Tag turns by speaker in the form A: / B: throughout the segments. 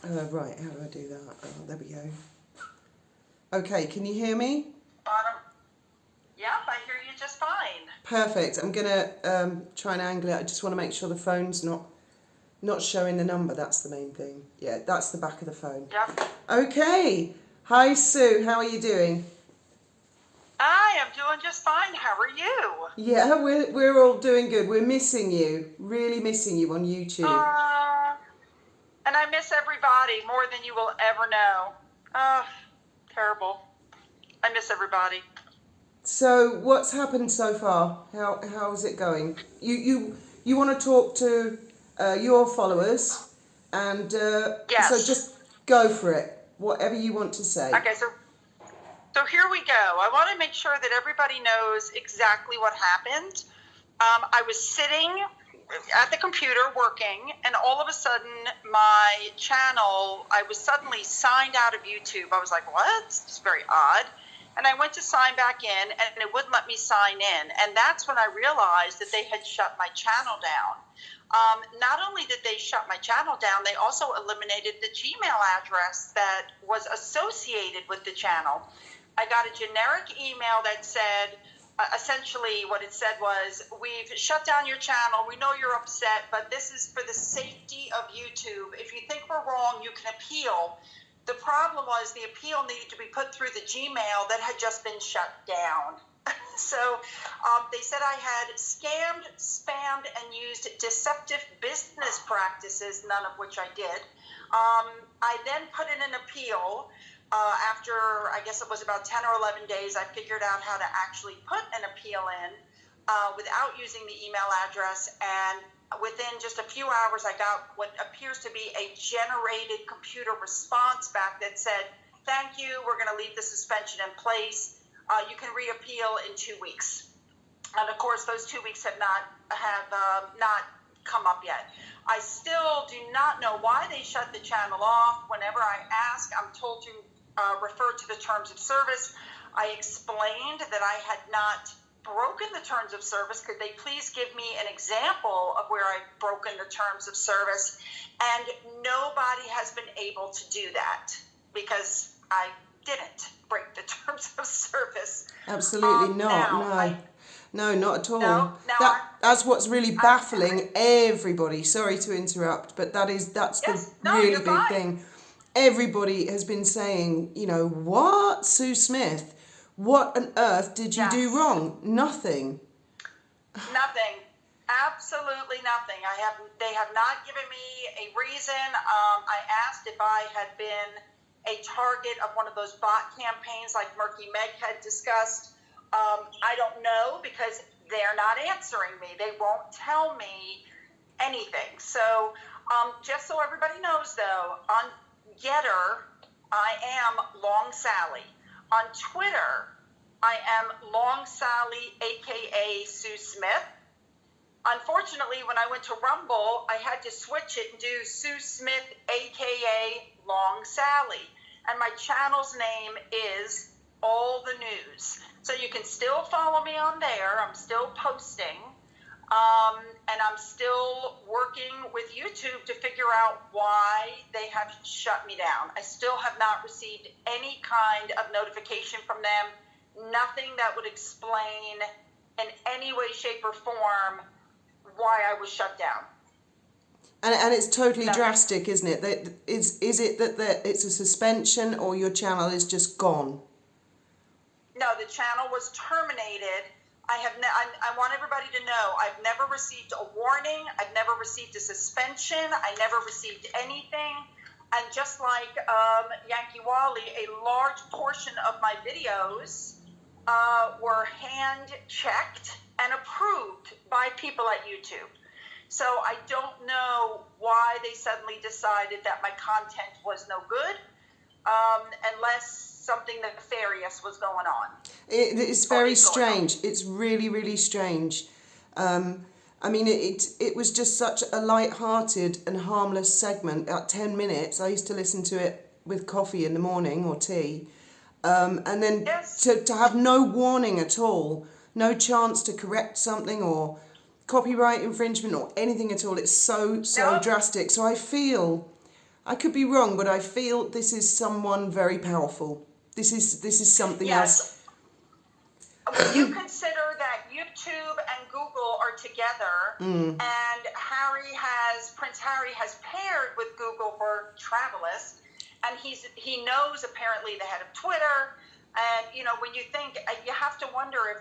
A: Right, how do I do that? Oh, there we go. Okay, can you hear me?
B: Bottom. Yep, I hear you just fine.
A: Perfect. I'm going to try and angle it. I just want to make sure the phone's not showing the number. That's the main thing. Yeah, that's the back of the phone.
B: Yep.
A: Okay. Hi, Sue. How are you doing?
B: I am doing just fine. How are you?
A: Yeah, we're all doing good. We're missing you. Really missing you on YouTube.
B: And I miss everybody more than you will ever know. Terrible. I miss everybody.
A: So, what's happened so far? How's it going? You want to talk to your followers, and so
B: Yes.
A: just go for it. Whatever you want to say.
B: Okay, so here we go. I want to make sure that everybody knows exactly what happened. I was sitting at the computer working, and all of a sudden my channel, I was suddenly signed out of YouTube. I was like, what? It's very odd. And I went to sign back in, and it wouldn't let me sign in. And that's when I realized that they had shut my channel down. Not only did they shut my channel down, they also eliminated the Gmail address that was associated with the channel. I got a generic email that said, essentially what it said was, we've shut down your channel. We know you're upset, but this is for the safety of YouTube. If you think we're wrong, you can appeal. The problem was the appeal needed to be put through the Gmail that had just been shut down. So they said I had scammed, spammed, and used deceptive business practices, none of which I did. I then put in an appeal. After, I guess it was about 10 or 11 days, I figured out how to actually put an appeal in without using the email address. And within just a few hours, I got what appears to be a generated computer response back that said, thank you, we're going to leave the suspension in place. You can reappeal in 2 weeks. And of course, those 2 weeks have not come up yet. I still do not know why they shut the channel off. Whenever I ask, I'm told to refer to the terms of service. I explained that I had not broken the terms of service. Could they please give me an example of where I've broken the terms of service? And nobody has been able to do that because I didn't break the terms of service.
A: Absolutely not. No, not at all.
B: No,
A: that's what's really baffling everybody. Sorry to interrupt, but that's the really big thing. Everybody has been saying, what, Sue Smith? What on earth did you do wrong? Nothing.
B: Nothing. Absolutely nothing. They have not given me a reason. I asked if I had been a target of one of those bot campaigns like Murky Meg had discussed. I don't know because they're not answering me. They won't tell me anything. So just so everybody knows, though, on Gettr, I am Longsally. On Twitter, I am Longsally, a.k.a. Sue Smith. Unfortunately, when I went to Rumble, I had to switch it and do Sue Smith, a.k.a. Longsally. And my channel's name is All the News. So you can still follow me on there. I'm still posting. And I'm still working with YouTube to figure out why they have shut me down. I still have not received any kind of notification from them. Nothing that would explain in any way, shape, or form why I was shut down.
A: And it's totally drastic, isn't it? Is it that it's a suspension or your channel is just gone?
B: No, the channel was terminated. I want everybody to know I've never received a warning. I've never received a suspension. I never received anything. And just like Yankee Wally, a large portion of my videos were hand-checked and approved by people at YouTube. So I don't know why they suddenly decided that my content was no good, unless something nefarious was going on.
A: It's very strange. It's really, really strange. I mean, it was just such a light-hearted and harmless segment at 10 minutes. I used to listen to it with coffee in the morning or tea. And then to have no warning at all, no chance to correct something or copyright infringement or anything at all. It's so drastic. So I feel I could be wrong, but I feel this is someone very powerful. This is something else.
B: When you consider that YouTube and Google are together, and Prince Harry has paired with Google for Travelist, and he knows apparently the head of Twitter, and when you think, you have to wonder if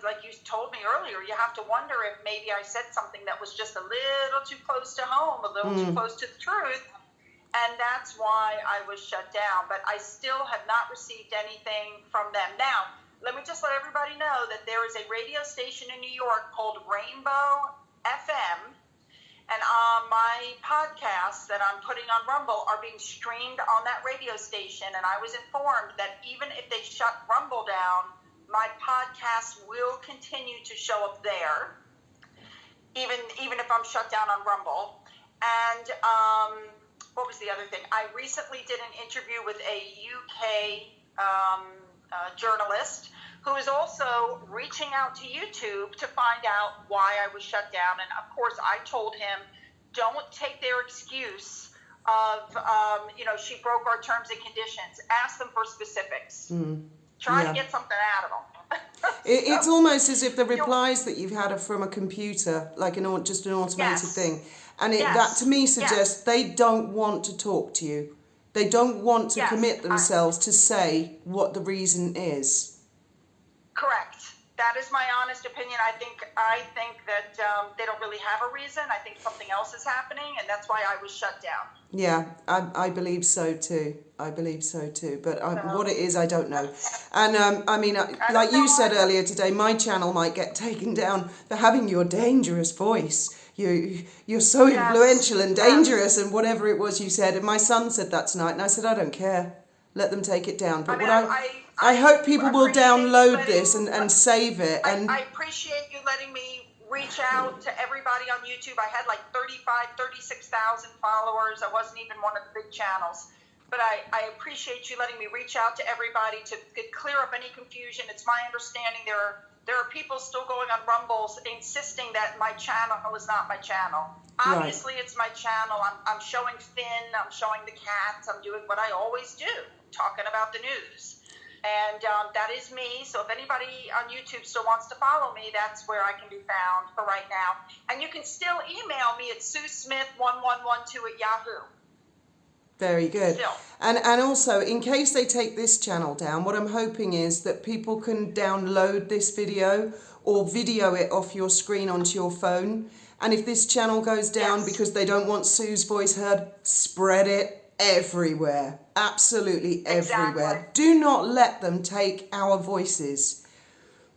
B: like you told me earlier, you have to wonder if maybe I said something that was just a little too close to home, a little too close to the truth, and that's why I was shut down. But I still have not received anything from them. Now, let me just let everybody know that there is a radio station in New York called Rainbow FM, and my podcasts that I'm putting on Rumble are being streamed on that radio station, and I was informed that even if they shut Rumble down, my podcast will continue to show up there, even if I'm shut down on Rumble. And what was the other thing? I recently did an interview with a UK journalist who is also reaching out to YouTube to find out why I was shut down. And of course, I told him, don't take their excuse of, she broke our terms and conditions. Ask them for specifics. Try to get something out of them.
A: It's almost as if the replies that you've had are from a computer, like just an automated thing. And that to me suggests they don't want to talk to you. They don't want to commit themselves to say what the reason is.
B: Correct. That is my honest opinion. I think that they don't really have a reason. I think something else is happening, and that's why I was shut down.
A: Yeah, I believe so too. But what it is, I don't know. And like you said earlier today, my channel might get taken down for having your dangerous voice. You're so influential and dangerous, and whatever it was you said. And my son said that tonight, and I said, I don't care. Let them take it down. But I hope people will download this and save it. And
B: I appreciate you letting me reach out to everybody on YouTube. I had like 36,000 followers. I wasn't even one of the big channels. But I appreciate you letting me reach out to everybody to clear up any confusion. It's my understanding there are people still going on Rumbles insisting that my channel is not my channel. Obviously, it's my channel. I'm showing Finn. I'm showing the cats. I'm doing what I always do, talking about the news. And that is me. So if anybody on YouTube still wants to follow me, that's where I can be found for right now. And you can still email me at SueSmith1112@Yahoo.
A: Very good.
B: Still.
A: And also, in case they take this channel down, what I'm hoping is that people can download this video or video it off your screen onto your phone. And if this channel goes down because they don't want Sue's voice heard, spread it everywhere. Absolutely everywhere.
B: Exactly.
A: Do not let them take our voices.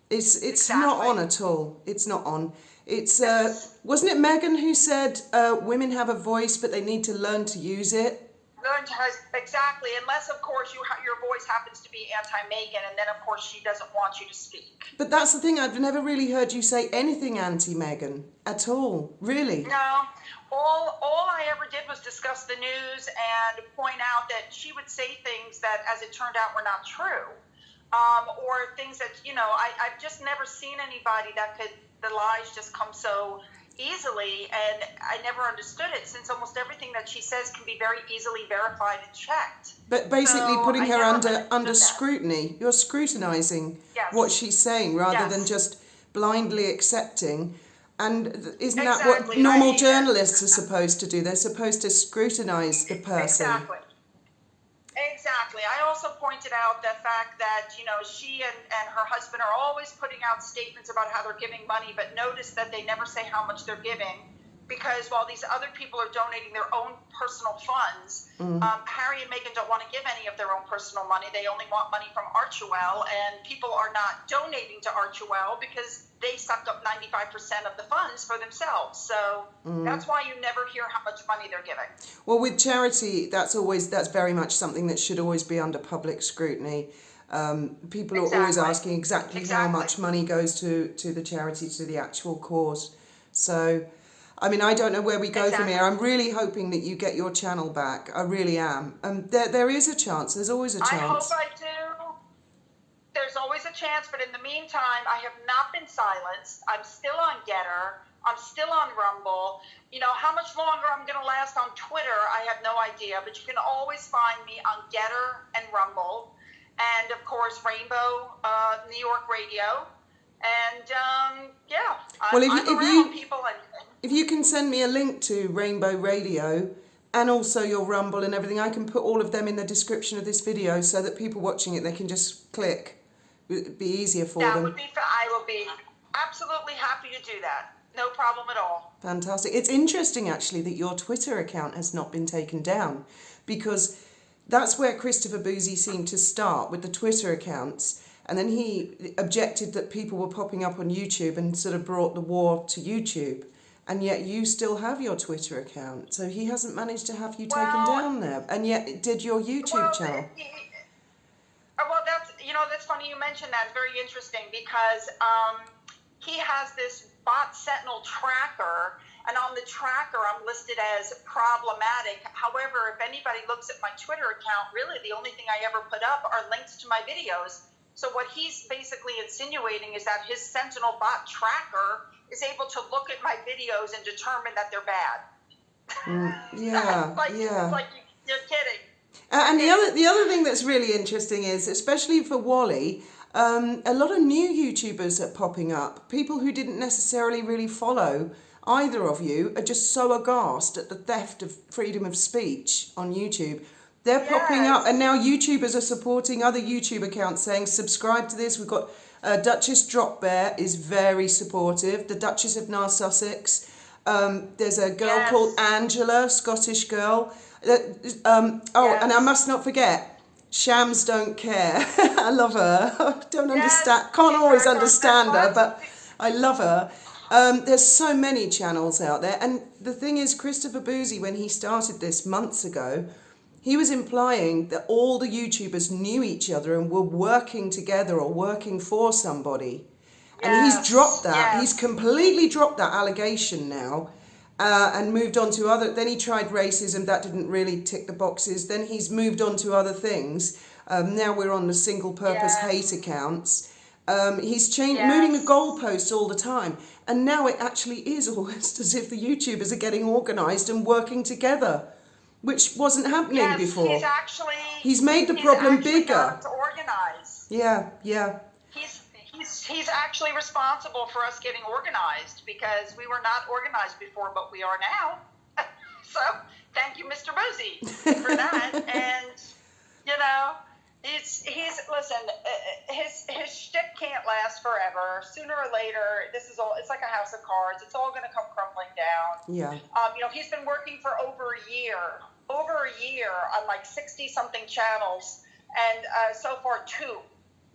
A: It's not on at all. It's not on. It's wasn't it Megan who said women have a voice but they need to learn to use it?
B: Exactly, unless of course your voice happens to be anti-Megan, and then of course she doesn't want you to speak.
A: But that's the thing, I've never really heard you say anything anti-Megan at all, really.
B: No, all I ever did was discuss the news and point out that she would say things that, as it turned out, were not true, or things that I've just never seen anybody that the lies just come so easily, and I never understood it, since almost everything that she says can be very easily verified and checked.
A: But basically putting her under scrutiny. You're scrutinizing what she's saying rather than just blindly accepting. And isn't that what normal journalists are supposed to do? They're supposed to scrutinize the person.
B: Exactly. I also pointed out the fact that, she and her husband are always putting out statements about how they're giving money, but notice that they never say how much they're giving, because while these other people are donating their own personal funds, Harry and Meghan don't want to give any of their own personal money. They only want money from Archewell, and people are not donating to Archewell because they suck up 95% of the funds for themselves. So that's why you never hear how much money they're giving.
A: Well, with charity, that's very much something that should always be under public scrutiny. People are always asking exactly how much money goes to the charity, to the actual cause. So, I mean, I don't know where we go from here. I'm really hoping that you get your channel back. I really am. There is a chance. There's always a chance.
B: I hope I do. There's always a chance, but in the meantime, I have not been silenced. I'm still on Gettr. I'm still on Rumble. You know, how much longer I'm going to last on Twitter, I have no idea. But you can always find me on Gettr and Rumble. And, of course, Rainbow New York Radio. And, yeah,
A: Well,
B: I'm around people.
A: If you can send me a link to Rainbow Radio and also your Rumble and everything, I can put all of them in the description of this video so that people watching it, they can just click. It'd be easier for them.
B: I will be absolutely happy to do that. No problem at all.
A: Fantastic. It's interesting, actually, that your Twitter account has not been taken down, because that's where Christopher Boozy seemed to start, with the Twitter accounts. And then he objected that people were popping up on YouTube and sort of brought the war to YouTube. And yet you still have your Twitter account. So he hasn't managed to have you taken down there. And yet it did your YouTube channel.
B: Well, that's funny you mentioned that. It's very interesting because he has this bot sentinel tracker, and on the tracker I'm listed as problematic. However, if anybody looks at my Twitter account, really the only thing I ever put up are links to my videos. So what he's basically insinuating is that his sentinel bot tracker is able to look at my videos and determine that they're bad.
A: Yeah, yeah.
B: It's like you're kidding.
A: And the other thing that's really interesting is, especially for Wally, a lot of new YouTubers are popping up. People who didn't necessarily really follow either of you are just so aghast at the theft of freedom of speech on YouTube. They're popping up, and now YouTubers are supporting other YouTube accounts saying, subscribe to this. We've got Duchess Drop Bear is very supportive. The Duchess of Narsussex. There's a girl called Angela, Scottish girl. And I must not forget, Shams Don't Care. I love her. I don't understand, can't always understand her, but I love her. There's so many channels out there. And the thing is, Christopher Boozy, when he started this months ago, he was implying that all the YouTubers knew each other and were working together or working for somebody. And he's dropped that. He's completely dropped that allegation now. And moved on to other. Then he tried racism. That didn't really tick the boxes. Then he's moved on to other things. Now we're on the single-purpose hate accounts. He's moving the goalposts all the time. And now it actually is almost as if the YouTubers are getting organised and working together, which wasn't happening before. He's made the problem bigger.
B: To organize.
A: Yeah, yeah.
B: He's actually responsible for us getting organized, because we were not organized before, but we are now. So thank you, Mr. Boozy, for that. And you know, he's listen. His shtick can't last forever. Sooner or later, this is all. It's like a house of cards. It's all going to come crumbling down.
A: Yeah.
B: You know, he's been working for over a year on like 60-something channels, and so far 2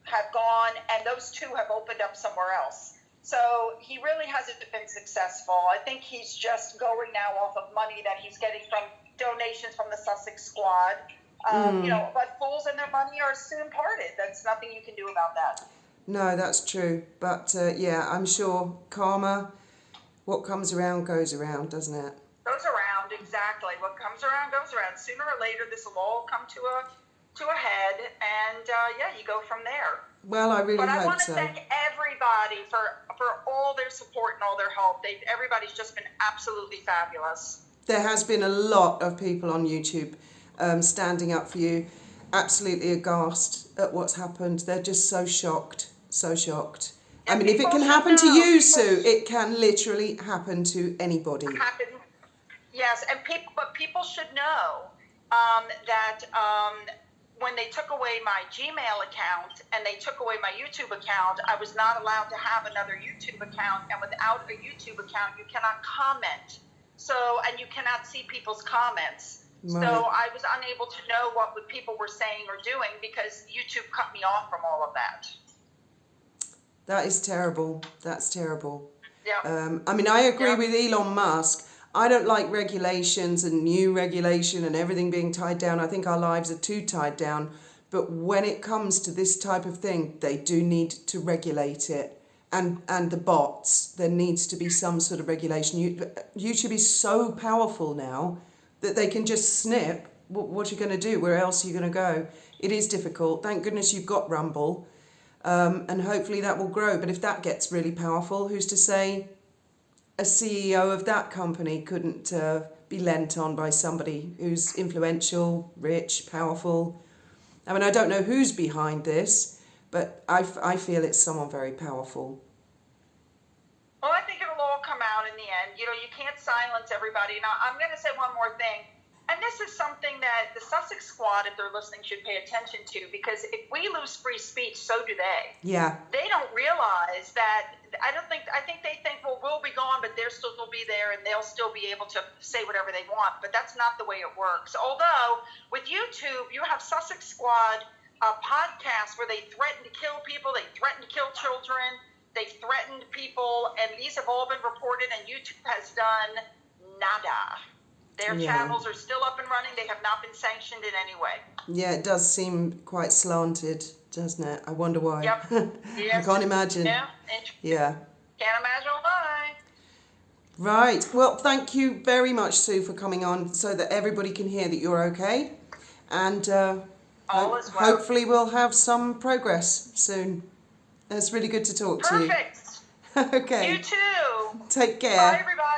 B: have gone, and those 2 have opened up somewhere else. So he really hasn't been successful. I think he's just going now off of money that he's getting from donations from the Sussex squad. You know, but fools and their money are soon parted. That's nothing you can do about that.
A: No, that's true. But yeah, I'm sure karma, what comes around goes around, doesn't it?
B: Goes around, exactly. What comes around goes around. Sooner or later, this will all come to a head, and you go from there.
A: Well, I really hope so.
B: But I want to thank everybody for all their support and all their help. Everybody's just been absolutely fabulous.
A: There has been a lot of people on YouTube standing up for you, absolutely aghast at what's happened. They're just so shocked, so shocked. I mean, if it can happen to you, Sue, it can literally happen to anybody.
B: Yes, but people should know that when they took away my Gmail account and they took away my YouTube account, I was not allowed to have another YouTube account. And without a YouTube account, you cannot comment. And you cannot see people's comments. Right. So I was unable to know what people were saying or doing, because YouTube cut me off from all of that.
A: That is terrible. That's terrible.
B: Yeah.
A: I mean, I agree with Elon Musk. I don't like regulations and new regulation and everything being tied down. I think our lives are too tied down. But when it comes to this type of thing, they do need to regulate it. And the bots, there needs to be some sort of regulation. YouTube is so powerful now that they can just snip. What are you going to do? Where else are you going to go? It is difficult. Thank goodness you've got Rumble. And hopefully that will grow. But if that gets really powerful, who's to say a CEO of that company couldn't be lent on by somebody who's influential, rich, powerful. I mean, I don't know who's behind this, but I feel it's someone very powerful.
B: Well, I think it'll all come out in the end. You know, you can't silence everybody. Now, I'm going to say one more thing. And this is something that the Sussex Squad, if they're listening, should pay attention to, because if we lose free speech, so do they.
A: Yeah.
B: They don't realize that, I think they think, well, we'll be gone, but they'll still be there and they'll still be able to say whatever they want. But that's not the way it works. Although, with YouTube, you have Sussex Squad podcasts where they threaten to kill people, they threaten to kill children, they threatened people, and these have all been reported, and YouTube has done nada. Their channels are still up and running. They have not been sanctioned in any way.
A: Yeah, it does seem quite slanted, doesn't it? I wonder why.
B: Yep.
A: I can't imagine. Yeah.
B: Can't imagine why.
A: Right. Well, thank you very much, Sue, for coming on so that everybody can hear that you're okay. And
B: All is well.
A: hopefully we'll have some progress soon. It's really good to talk to you.
B: Perfect.
A: Okay.
B: You too.
A: Take care.
B: Bye, everybody.